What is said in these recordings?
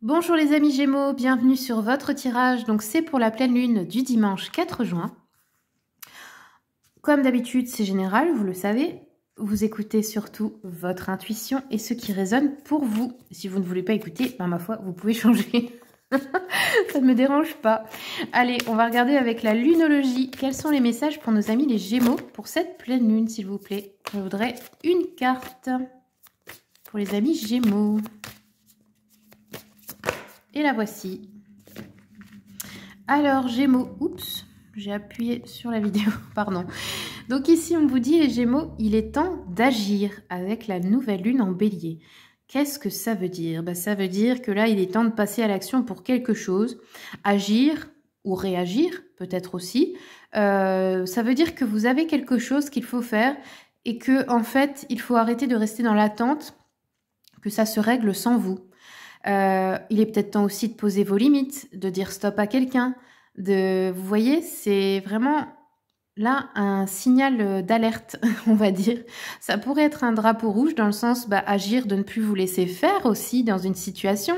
Bonjour les amis Gémeaux, bienvenue sur votre tirage. Donc c'est pour la pleine lune du dimanche 4 juin. Comme d'habitude, c'est général, vous le savez. Vous écoutez surtout votre intuition et ce qui résonne pour vous. Si vous ne voulez pas écouter, ma foi, vous pouvez changer. Ça ne me dérange pas. Allez, on va regarder avec la lunologie. Quels sont les messages pour nos amis les Gémeaux pour cette pleine lune, s'il vous plaît? Je voudrais une carte pour les amis Gémeaux. Et la voici. Alors, Gémeaux, oups, j'ai appuyé sur la vidéo, pardon. Donc ici, on vous dit, les Gémeaux, il est temps d'agir avec la nouvelle lune en bélier. Qu'est-ce que ça veut dire? Ça veut dire que là, il est temps de passer à l'action pour quelque chose. Agir ou réagir, peut-être aussi. Ça veut dire que vous avez quelque chose qu'il faut faire et que, en fait, il faut arrêter de rester dans l'attente que ça se règle sans vous. Il est peut-être temps aussi de poser vos limites, de dire stop à quelqu'un. Vous voyez, c'est vraiment là un signal d'alerte, on va dire. Ça pourrait être un drapeau rouge dans le sens agir, de ne plus vous laisser faire aussi dans une situation.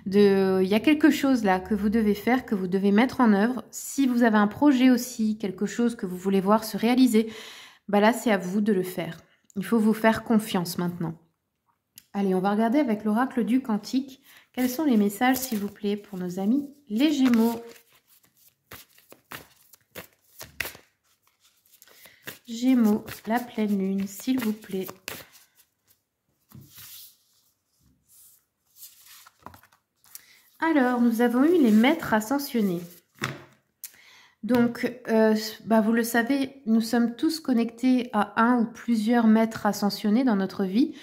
Il y a quelque chose là que vous devez faire, que vous devez mettre en œuvre. Si vous avez un projet aussi, quelque chose que vous voulez voir se réaliser, là c'est à vous de le faire. Il faut vous faire confiance maintenant. Allez, on va regarder avec l'oracle du Cantique. Quels sont les messages, s'il vous plaît, pour nos amis les Gémeaux? Gémeaux, la pleine lune, s'il vous plaît. Alors, nous avons eu les maîtres ascensionnés. Donc, vous le savez, nous sommes tous connectés à un ou plusieurs maîtres ascensionnés dans notre vie.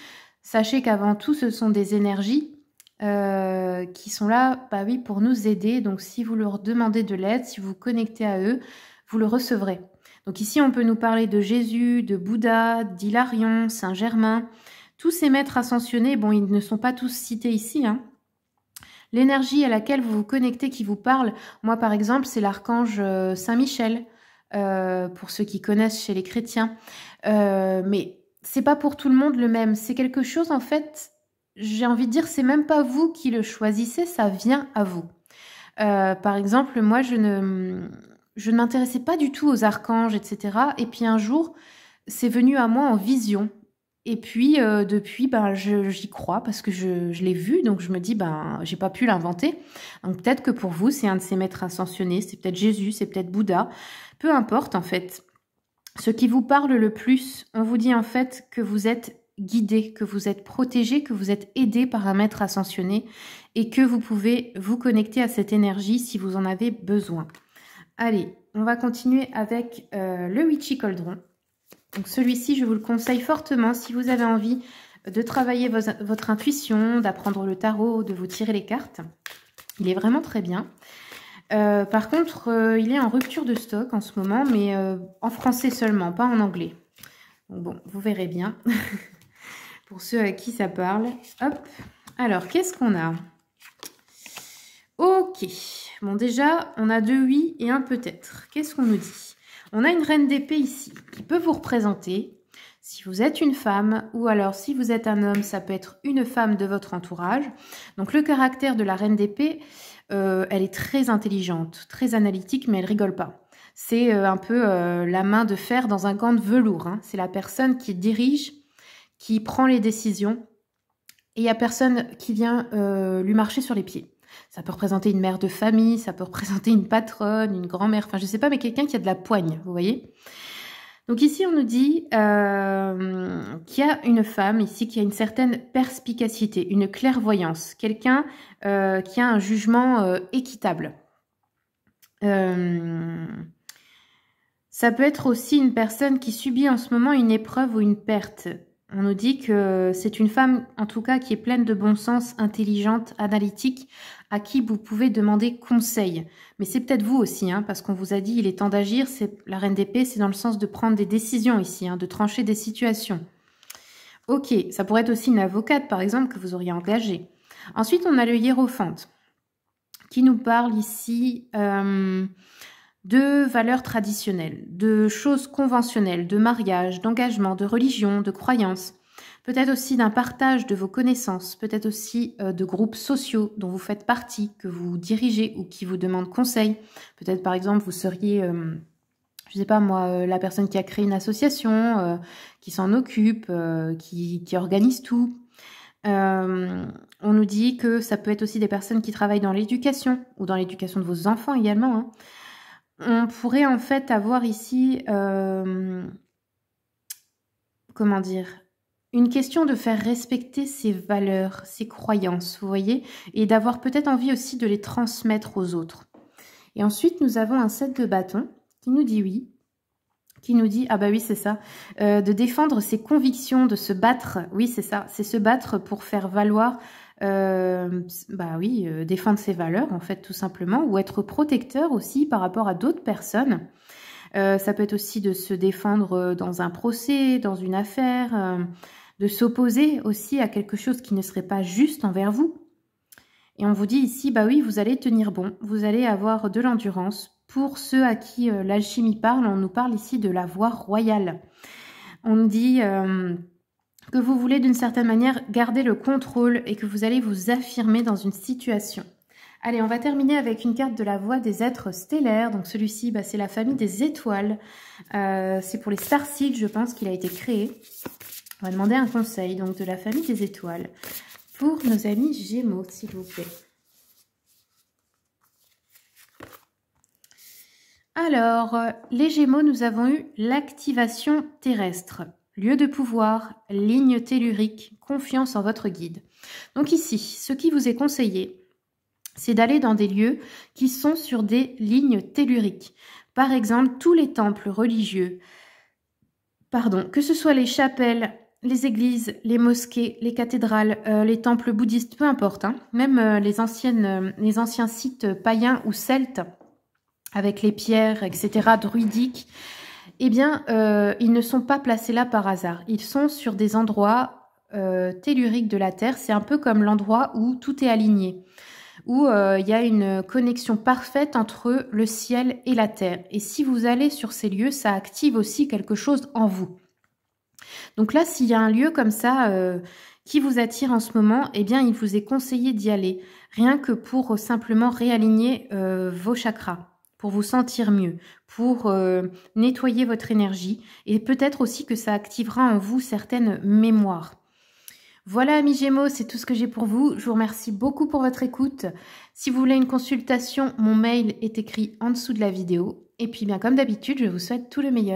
Sachez qu'avant tout, ce sont des énergies qui sont là oui, pour nous aider. Donc, si vous leur demandez de l'aide, si vous vous connectez à eux, vous le recevrez. Donc ici, on peut nous parler de Jésus, de Bouddha, d'Hilarion, Saint-Germain. Tous ces maîtres ascensionnés, bon, ils ne sont pas tous cités ici. L'énergie à laquelle vous vous connectez, qui vous parle, moi par exemple, c'est l'archange Saint-Michel, pour ceux qui connaissent chez les chrétiens. Mais c'est pas pour tout le monde le même. C'est quelque chose, en fait, j'ai envie de dire, c'est même pas vous qui le choisissez, ça vient à vous. Par exemple, moi, je ne m'intéressais pas du tout aux archanges, etc. Et puis un jour, c'est venu à moi en vision. Et puis, depuis, j'y crois parce que je l'ai vu. Donc, je me dis, j'ai pas pu l'inventer. Donc, peut-être que pour vous, c'est un de ces maîtres ascensionnés. C'est peut-être Jésus, c'est peut-être Bouddha. Peu importe, en fait. Ce qui vous parle le plus, on vous dit en fait que vous êtes guidé, que vous êtes protégé, que vous êtes aidé par un maître ascensionné et que vous pouvez vous connecter à cette énergie si vous en avez besoin. Allez, on va continuer avec le Witchy Cauldron. Donc celui-ci, je vous le conseille fortement si vous avez envie de travailler votre intuition, d'apprendre le tarot, de vous tirer les cartes. Il est vraiment très bien. Par contre, il est en rupture de stock en ce moment, mais en français seulement, pas en anglais. Donc bon, vous verrez bien. Pour ceux à qui ça parle. Hop. Alors, qu'est-ce qu'on a? Ok. Bon, déjà, on a 2 oui et un peut-être. Qu'est-ce qu'on nous dit? On a une reine d'épée ici qui peut vous représenter. Si vous êtes une femme ou alors si vous êtes un homme, ça peut être une femme de votre entourage. Donc, le caractère de la reine d'épée, elle est très intelligente, très analytique, mais elle rigole pas. C'est un peu la main de fer dans un gant de velours. C'est la personne qui dirige, qui prend les décisions, et il n'y a personne qui vient lui marcher sur les pieds. Ça peut représenter une mère de famille, ça peut représenter une patronne, une grand-mère, enfin je sais pas, mais quelqu'un qui a de la poigne, vous voyez. Donc ici on nous dit qu'il y a une femme ici qui a une certaine perspicacité, une clairvoyance, quelqu'un qui a un jugement équitable. Ça peut être aussi une personne qui subit en ce moment une épreuve ou une perte. On nous dit que c'est une femme, en tout cas, qui est pleine de bon sens, intelligente, analytique, à qui vous pouvez demander conseil. Mais c'est peut-être vous aussi, parce qu'on vous a dit il est temps d'agir. La reine d'épée, c'est dans le sens de prendre des décisions ici, de trancher des situations. Ok, ça pourrait être aussi une avocate, par exemple, que vous auriez engagée. Ensuite, on a le hiérophante, qui nous parle ici de valeurs traditionnelles, de choses conventionnelles, de mariage, d'engagement, de religion, de croyances. peut-être aussi d'un partage de vos connaissances, peut-être aussi de groupes sociaux dont vous faites partie, que vous dirigez ou qui vous demandent conseil. Peut-être par exemple vous seriez, je sais pas moi, la personne qui a créé une association, qui s'en occupe, qui organise tout. On nous dit que ça peut être aussi des personnes qui travaillent dans l'éducation ou dans l'éducation de vos enfants également, hein. On pourrait en fait avoir ici, comment dire, une question de faire respecter ses valeurs, ses croyances, vous voyez, et d'avoir peut-être envie aussi de les transmettre aux autres. Et ensuite, nous avons un 7 de bâton qui nous dit oui, qui nous dit, ah bah oui, c'est ça, de défendre ses convictions, de se battre, oui, c'est ça, c'est se battre pour faire valoir, bah oui, défendre ses valeurs, en fait, tout simplement, ou être protecteur aussi par rapport à d'autres personnes. Ça peut être aussi de se défendre dans un procès, dans une affaire, de s'opposer aussi à quelque chose qui ne serait pas juste envers vous. Et on vous dit ici, bah oui, vous allez tenir bon, vous allez avoir de l'endurance. Pour ceux à qui l'alchimie parle, on nous parle ici de la voie royale. On nous dit que vous voulez d'une certaine manière garder le contrôle et que vous allez vous affirmer dans une situation. Allez, on va terminer avec une carte de la voie des êtres stellaires. Donc celui-ci, bah, c'est la famille des étoiles. C'est pour les starseeds, je pense qu'il a été créé. On va demander un conseil donc de la famille des étoiles pour nos amis Gémeaux, s'il vous plaît. Alors, les Gémeaux, nous avons eu l'activation terrestre, lieu de pouvoir, ligne tellurique, confiance en votre guide. Donc ici, ce qui vous est conseillé, c'est d'aller dans des lieux qui sont sur des lignes telluriques. Par exemple, tous les temples religieux, que ce soit les chapelles, les églises, les mosquées, les cathédrales, les temples bouddhistes, peu importe, hein, même les anciens sites païens ou celtes, avec les pierres, etc., druidiques, eh bien, ils ne sont pas placés là par hasard. Ils sont sur des endroits telluriques de la Terre. C'est un peu comme l'endroit où tout est aligné, où il y a une connexion parfaite entre le ciel et la Terre. Et si vous allez sur ces lieux, ça active aussi quelque chose en vous. Donc là, s'il y a un lieu comme ça qui vous attire en ce moment, eh bien, il vous est conseillé d'y aller, rien que pour simplement réaligner vos chakras, pour vous sentir mieux, pour nettoyer votre énergie et peut-être aussi que ça activera en vous certaines mémoires. Voilà, amis Gémeaux, c'est tout ce que j'ai pour vous. Je vous remercie beaucoup pour votre écoute. Si vous voulez une consultation, mon mail est écrit en dessous de la vidéo. Et puis, bien comme d'habitude, je vous souhaite tout le meilleur.